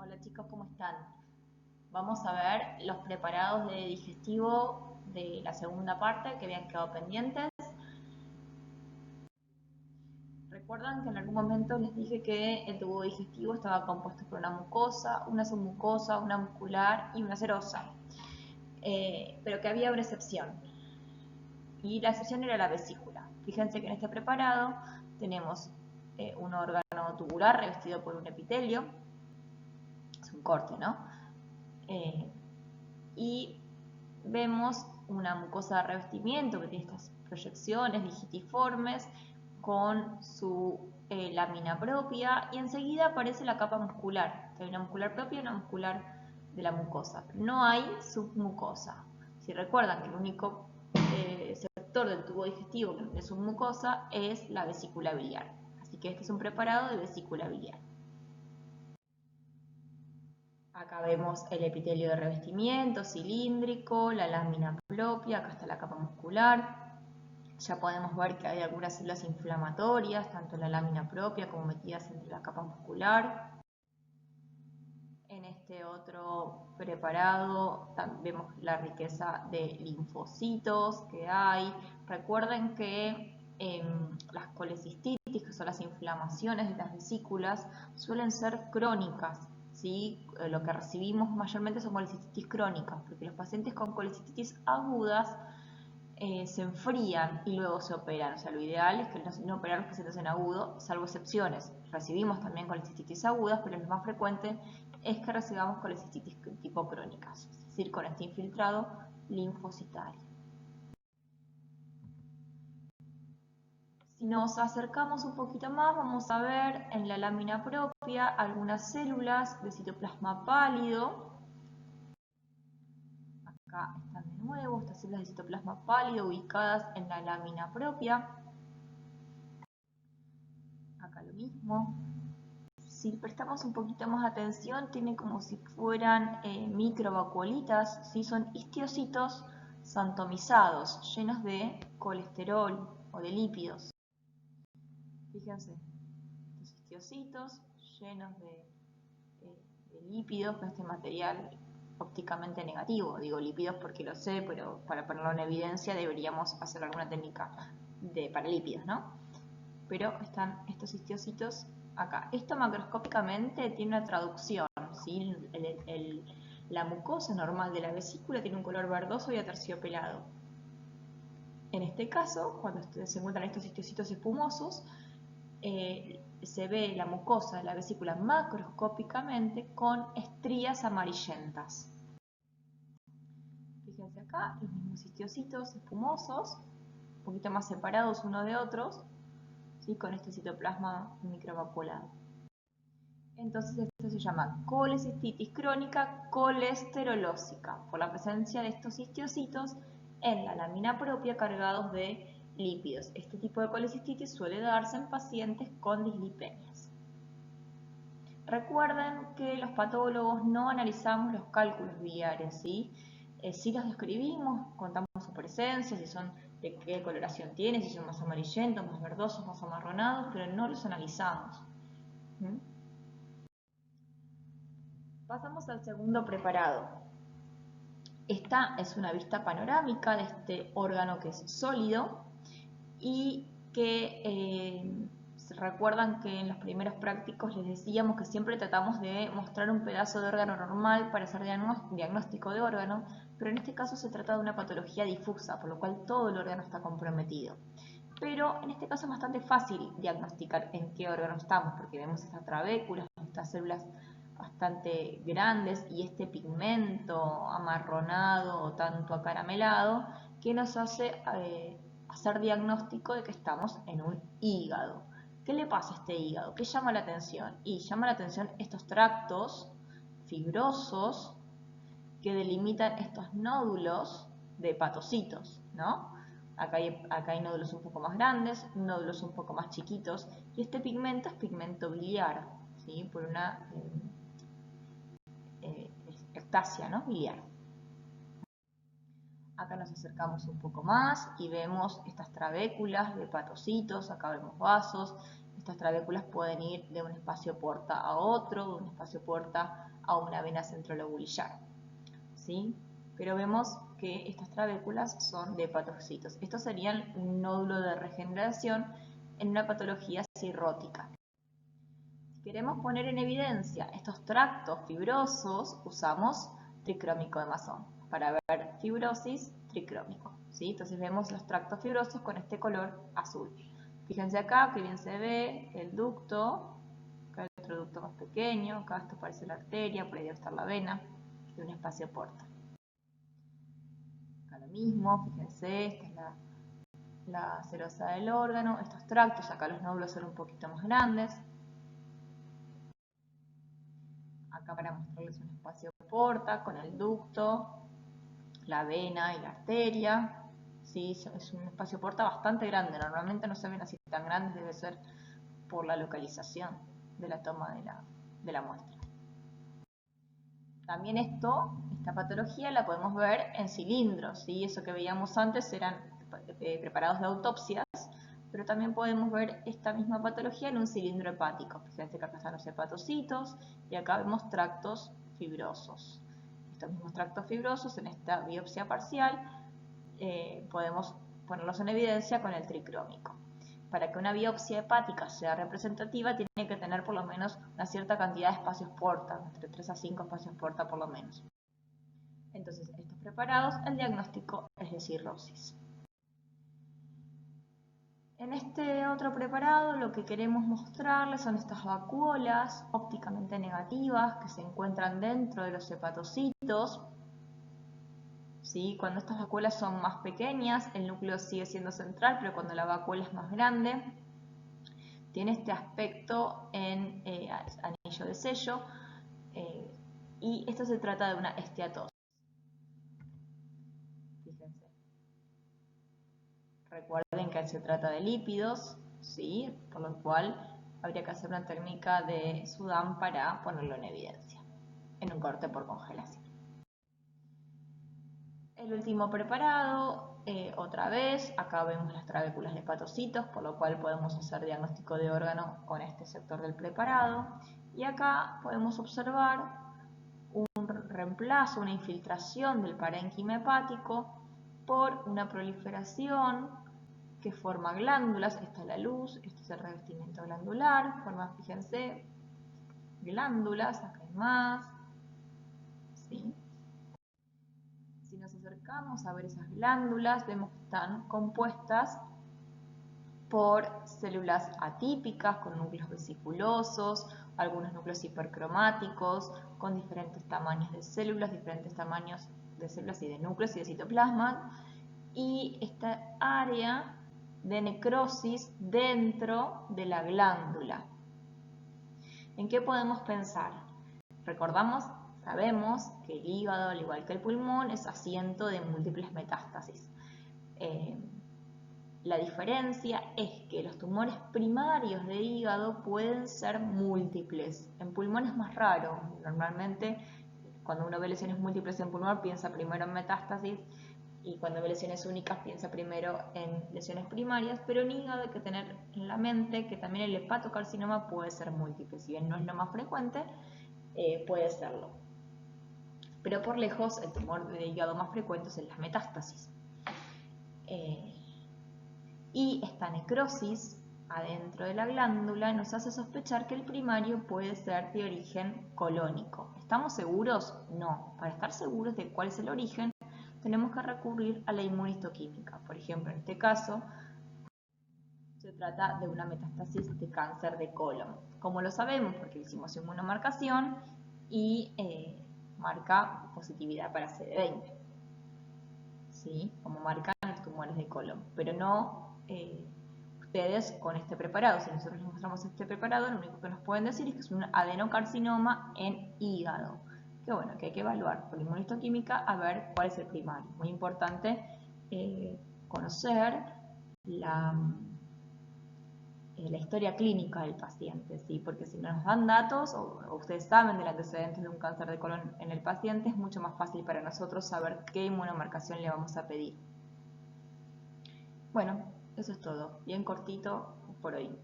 Hola chicos, ¿cómo están? Vamos a ver los preparados de digestivo de la segunda parte que habían quedado pendientes. Recuerdan que en algún momento les dije que el tubo digestivo estaba compuesto por una mucosa, una submucosa, una muscular y una serosa, pero que había una excepción, y la excepción era la vesícula. Fíjense que en este preparado tenemos un órgano tubular revestido por un epitelio, es un corte, ¿no? Y vemos una mucosa de revestimiento que tiene estas proyecciones digitiformes con su lámina propia, y enseguida aparece la capa muscular. Hay una muscular propia y una muscular de la mucosa. No hay submucosa. Si recuerdan que el único sector del tubo digestivo que no tiene submucosa es la vesícula biliar. Así que este es un preparado de vesícula biliar. Acá vemos el epitelio de revestimiento cilíndrico, la lámina propia, acá está la capa muscular. Ya podemos ver que hay algunas células inflamatorias, tanto en la lámina propia como metidas entre la capa muscular. En este otro preparado vemos la riqueza de linfocitos que hay. Recuerden que las colecistitis, que son las inflamaciones de las vesículas, suelen ser crónicas. ¿Sí? Lo que recibimos mayormente son colecistitis crónicas, porque los pacientes con colecistitis agudas se enfrían y luego se operan. O sea, lo ideal es que no operar los pacientes en agudo, salvo excepciones. Recibimos también colecistitis agudas, pero lo más frecuente es que recibamos colecistitis tipo crónicas, es decir, con este infiltrado linfocitario. Si nos acercamos un poquito más, vamos a ver en la lámina propia algunas células de citoplasma pálido. Acá están de nuevo estas células de citoplasma pálido ubicadas en la lámina propia. Acá lo mismo. Si prestamos un poquito más atención, tiene como si fueran microvacuolitas, ¿sí? Son histiocitos santomizados, llenos de colesterol o de lípidos. Fíjense, estos histiocitos llenos de lípidos con este material ópticamente negativo. Digo lípidos porque lo sé, pero para ponerlo en evidencia deberíamos hacer alguna técnica para lípidos, ¿no? Pero están estos histiocitos acá. Esto macroscópicamente tiene una traducción, ¿sí? La mucosa normal de la vesícula tiene un color verdoso y aterciopelado. En este caso, cuando se encuentran estos histiocitos espumosos, se ve la mucosa de la vesícula macroscópicamente con estrías amarillentas. Fíjense acá, los mismos histiocitos espumosos, un poquito más separados unos de otros, ¿sí? Con este citoplasma microvacuolado. Entonces esto se llama colecistitis crónica colesterolósica, por la presencia de estos histiocitos en la lámina propia cargados de lípidos. Este tipo de colecistitis suele darse en pacientes con dislipemias. Recuerden que los patólogos no analizamos los cálculos biliares, ¿sí? Sí los describimos, contamos su presencia, si son de qué coloración tienen, si son más amarillentos, más verdosos, más amarronados, pero no los analizamos. Pasamos al segundo preparado. Esta es una vista panorámica de este órgano que es sólido y que recuerdan que en los primeros prácticos les decíamos que siempre tratamos de mostrar un pedazo de órgano normal para hacer diagnóstico de órgano, pero en este caso se trata de una patología difusa, por lo cual todo el órgano está comprometido. Pero en este caso es bastante fácil diagnosticar en qué órgano estamos, porque vemos estas trabéculas, estas células bastante grandes y este pigmento amarronado o tanto acaramelado que nos hace hacer diagnóstico de que estamos en un hígado. ¿Qué le pasa a este hígado? ¿Qué llama la atención? Y llama la atención estos tractos fibrosos que delimitan estos nódulos de hepatocitos, ¿no? Acá hay nódulos un poco más grandes, nódulos un poco más chiquitos, y este pigmento es pigmento biliar, ¿sí? Por una ectasia, ¿no? Biliar. Acá nos acercamos un poco más y vemos estas trabéculas de hepatocitos, acá vemos vasos, estas trabéculas pueden ir de un espacio porta a otro, de un espacio porta a una vena centrolobulillar, ¿sí? Pero vemos que estas trabéculas son de hepatocitos. Estos serían un nódulo de regeneración en una patología cirrótica. Si queremos poner en evidencia estos tractos fibrosos, usamos tricrómico de Masson para ver fibrosis tricrómico, ¿sí? Entonces vemos los tractos fibrosos con este color azul. Fíjense acá que bien se ve el ducto, acá hay otro ducto más pequeño, acá esto parece la arteria, por ahí debe estar la vena, de un espacio porta. Acá lo mismo, fíjense, esta es la serosa del órgano, estos tractos, acá los nódulos son un poquito más grandes. Acá para mostrarles un espacio porta con el ducto, la vena y la arteria. ¿Sí? Es un espacio porta bastante grande, normalmente no se ven así tan grandes, debe ser por la localización de la toma de la muestra. También esta patología la podemos ver en cilindros, ¿sí? Eso que veíamos antes eran preparados de autopsias, pero también podemos ver esta misma patología en un cilindro hepático. Fíjense que acá están los hepatocitos y acá vemos tractos fibrosos. Estos mismos tractos fibrosos en esta biopsia parcial podemos ponerlos en evidencia con el tricrómico. Para que una biopsia hepática sea representativa tiene que tener por lo menos una cierta cantidad de espacios porta, entre 3 a 5 espacios porta por lo menos. Entonces, estos preparados, el diagnóstico es de cirrosis. En este otro preparado lo que queremos mostrarles son estas vacuolas ópticamente negativas que se encuentran dentro de los hepatocitos. ¿Sí? Cuando estas vacuolas son más pequeñas, el núcleo sigue siendo central, pero cuando la vacuola es más grande, tiene este aspecto en anillo de sello, y esto se trata de una esteatosis. Fíjense. Recuerden que se trata de lípidos, ¿sí? Por lo cual habría que hacer una técnica de Sudán para ponerlo en evidencia, en un corte por congelación. El último preparado, otra vez, acá vemos las trabéculas de hepatocitos, por lo cual podemos hacer diagnóstico de órgano con este sector del preparado. Y acá podemos observar un reemplazo, una infiltración del parénquima hepático por una proliferación que forma glándulas. Esta es la luz, este es el revestimiento glandular, forma, fíjense, glándulas, acá hay más, ¿sí? Si nos acercamos a ver esas glándulas, vemos que están compuestas por células atípicas con núcleos vesiculosos, algunos núcleos hipercromáticos, con diferentes tamaños de células, diferentes tamaños de células y de núcleos y de citoplasma, y esta área de necrosis dentro de la glándula. ¿En qué podemos pensar? Recordamos, sabemos que el hígado, al igual que el pulmón, es asiento de múltiples metástasis. La diferencia es que los tumores primarios de hígado pueden ser múltiples. En pulmón es más raro. Normalmente, cuando uno ve lesiones múltiples en pulmón, piensa primero en metástasis, y cuando ve lesiones únicas piensa primero en lesiones primarias, pero en hígado hay que tener en la mente que también el hepatocarcinoma puede ser múltiple. Si bien no es lo más frecuente, puede serlo. Pero por lejos el tumor de hígado más frecuente es en las metástasis. Y esta necrosis adentro de la glándula nos hace sospechar que el primario puede ser de origen colónico. ¿Estamos seguros? No. Para estar seguros de cuál es el origen, tenemos que recurrir a la inmunistoquímica. Por ejemplo, en este caso, se trata de una metástasis de cáncer de colon. ¿Cómo lo sabemos? Porque hicimos inmunomarcación y marca positividad para CD20. ¿Sí? Como marcan los tumores de colon. Pero no ustedes con este preparado. Si nosotros les mostramos este preparado, lo único que nos pueden decir es que es un adenocarcinoma en hígado. Que bueno, que hay que evaluar por inmunistoquímica a ver cuál es el primario. Muy importante conocer la historia clínica del paciente, ¿sí? Porque si nos dan datos o ustedes saben del antecedente de un cáncer de colon en el paciente, es mucho más fácil para nosotros saber qué inmunomarcación le vamos a pedir. Bueno, eso es todo, bien cortito por hoy.